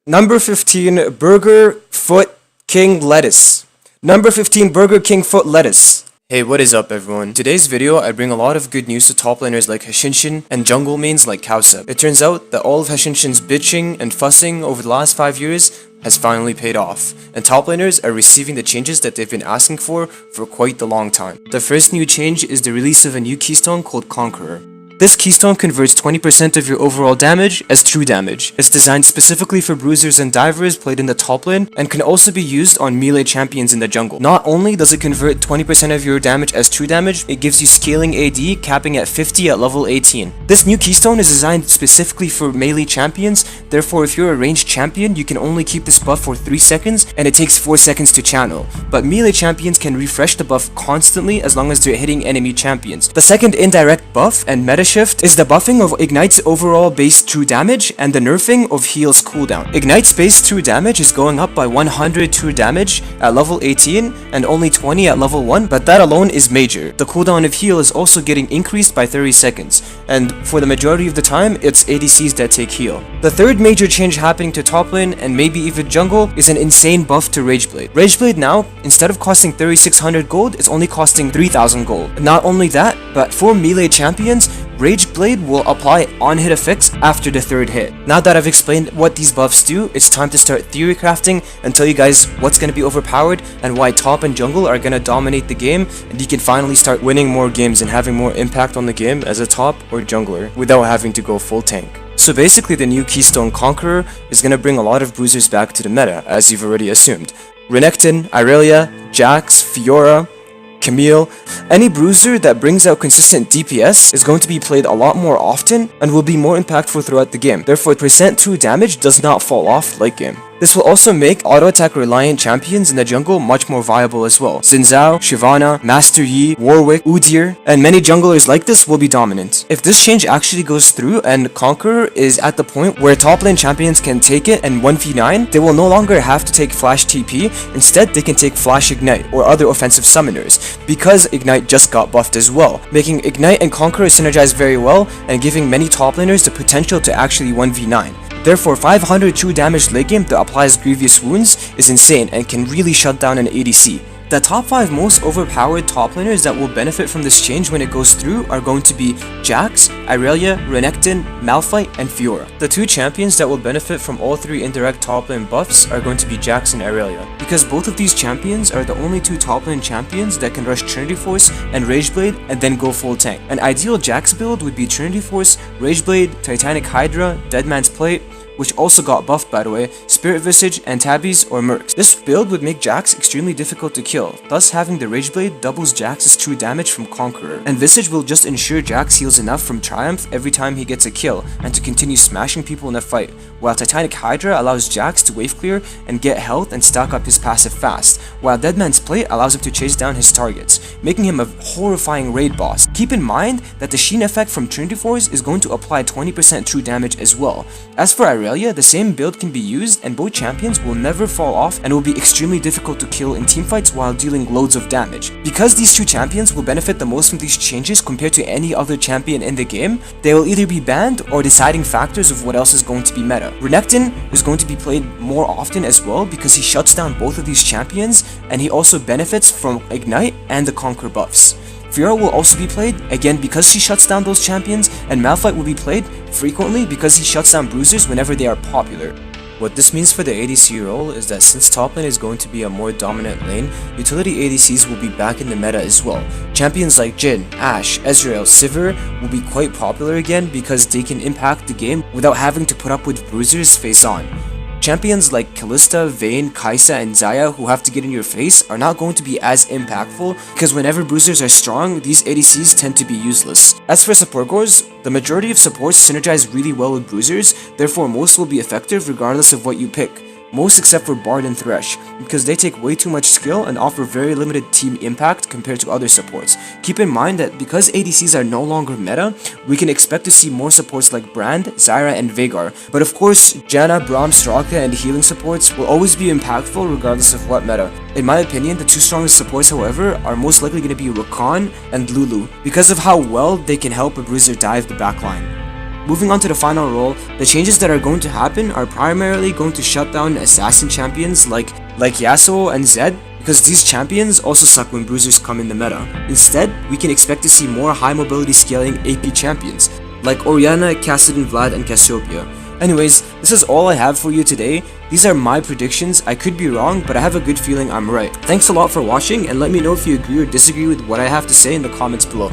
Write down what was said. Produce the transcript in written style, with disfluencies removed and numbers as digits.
Number 15, Burger Foot King Lettuce. Number 15, Burger King Foot Lettuce. Hey, what is up everyone? Today's video, I bring a lot of good news to top laners like Hashinshin and jungle mains like Kausa. It turns out that all of Hashinshin's bitching and fussing over the last 5 years has finally paid off, and top laners are receiving the changes that they've been asking for quite the long time. The first new change is the release of a new keystone called Conqueror. This keystone converts 20% of your overall damage as true damage. It's designed specifically for bruisers and divers played in the top lane and can also be used on melee champions in the jungle. Not only does it convert 20% of your damage as true damage, it gives you scaling AD capping at 50 at level 18. This new keystone is designed specifically for melee champions, therefore if you're a ranged champion, you can only keep this buff for 3 seconds and it takes 4 seconds to channel. But melee champions can refresh the buff constantly as long as they're hitting enemy champions. The second indirect buff and meta shift is the buffing of Ignite's overall base true damage and the nerfing of heal's cooldown. Ignite's base true damage is going up by 100 true damage at level 18 and only 20 at level 1, but that alone is major. The cooldown of heal is also getting increased by 30 seconds, and for the majority of the time, it's ADCs that take heal. The third major change happening to top lane and maybe even jungle is an insane buff to Rageblade. Rageblade now, instead of costing 3600 gold, it's only costing 3000 gold. Not only that, but for melee champions, Rageblade will apply on-hit effects after the 3rd hit. Now that I've explained what these buffs do, it's time to start theory crafting and tell you guys what's going to be overpowered and why top and jungle are going to dominate the game, and you can finally start winning more games and having more impact on the game as a top or jungler without having to go full tank. So basically the new keystone Conqueror is going to bring a lot of bruisers back to the meta, as you've already assumed. Renekton, Irelia, Jax, Fiora, Camille, any bruiser that brings out consistent DPS is going to be played a lot more often and will be more impactful throughout the game. Therefore, percent true damage does not fall off late game. This will also make auto-attack reliant champions in the jungle much more viable as well. Xin Zhao, Shyvana, Master Yi, Warwick, Udyr, and many junglers like this will be dominant. If this change actually goes through and Conqueror is at the point where top lane champions can take it and 1v9, they will no longer have to take Flash TP, instead they can take Flash Ignite or other offensive summoners, because Ignite just got buffed as well, making Ignite and Conqueror synergize very well and giving many top laners the potential to actually 1v9. Therefore, 500 true damage late game that applies grievous wounds is insane and can really shut down an ADC. The top 5 most overpowered top laners that will benefit from this change when it goes through are going to be Jax, Irelia, Renekton, Malphite, and Fiora. The 2 champions that will benefit from all 3 indirect top lane buffs are going to be Jax and Irelia, because both of these champions are the only 2 top lane champions that can rush Trinity Force and Rageblade and then go full tank. An ideal Jax build would be Trinity Force, Rageblade, Titanic Hydra, Deadman's Plate, which also got buffed by the way, Spirit Visage, and Tabbies or Mercs. This build would make Jax extremely difficult to kill, thus having the Rageblade doubles Jax's true damage from Conqueror, and Visage will just ensure Jax heals enough from Triumph every time he gets a kill and to continue smashing people in a fight, while Titanic Hydra allows Jax to wave clear and get health and stack up his passive fast, while Deadman's Plate allows him to chase down his targets, making him a horrifying raid boss. Keep in mind that the Sheen effect from Trinity Force is going to apply 20% true damage as well. As for Irelia, the same build can be used and both champions will never fall off and will be extremely difficult to kill in teamfights while dealing loads of damage. Because these 2 champions will benefit the most from these changes compared to any other champion in the game, they will either be banned or deciding factors of what else is going to be meta. Renekton is going to be played more often as well because he shuts down both of these champions and he also benefits from Ignite and the Conquer buffs. Fiora will also be played, again because she shuts down those champions, and Malphite will be played frequently because he shuts down bruisers whenever they are popular. What this means for the ADC role is that since top lane is going to be a more dominant lane, utility ADCs will be back in the meta as well. Champions like Jhin, Ashe, Ezreal, Sivir will be quite popular again because they can impact the game without having to put up with bruisers face on. Champions like Kalista, Vayne, Kai'Sa, and Xayah who have to get in your face are not going to be as impactful because whenever bruisers are strong, these ADCs tend to be useless. As for support cores, the majority of supports synergize really well with bruisers, therefore most will be effective regardless of what you pick. most except for Bard and Thresh, because they take way too much skill and offer very limited team impact compared to other supports. Keep in mind that because ADCs are no longer meta, we can expect to see more supports like Brand, Zyra, and Veigar, but of course, Janna, Braum, Soraka, and healing supports will always be impactful regardless of what meta. In my opinion, the two strongest supports, however, are most likely going to be Rakan and Lulu, because of how well they can help a Bruiser dive the backline. Moving on to the final role, the changes that are going to happen are primarily going to shut down assassin champions like Yasuo and Zed, because these champions also suck when bruisers come in the meta. Instead, we can expect to see more high mobility scaling AP champions like Orianna, Kassadin, Vlad, and Cassiopeia. Anyways, this is all I have for you today. These are my predictions. I could be wrong, but I have a good feeling I'm right. Thanks a lot for watching, and let me know if you agree or disagree with what I have to say in the comments below.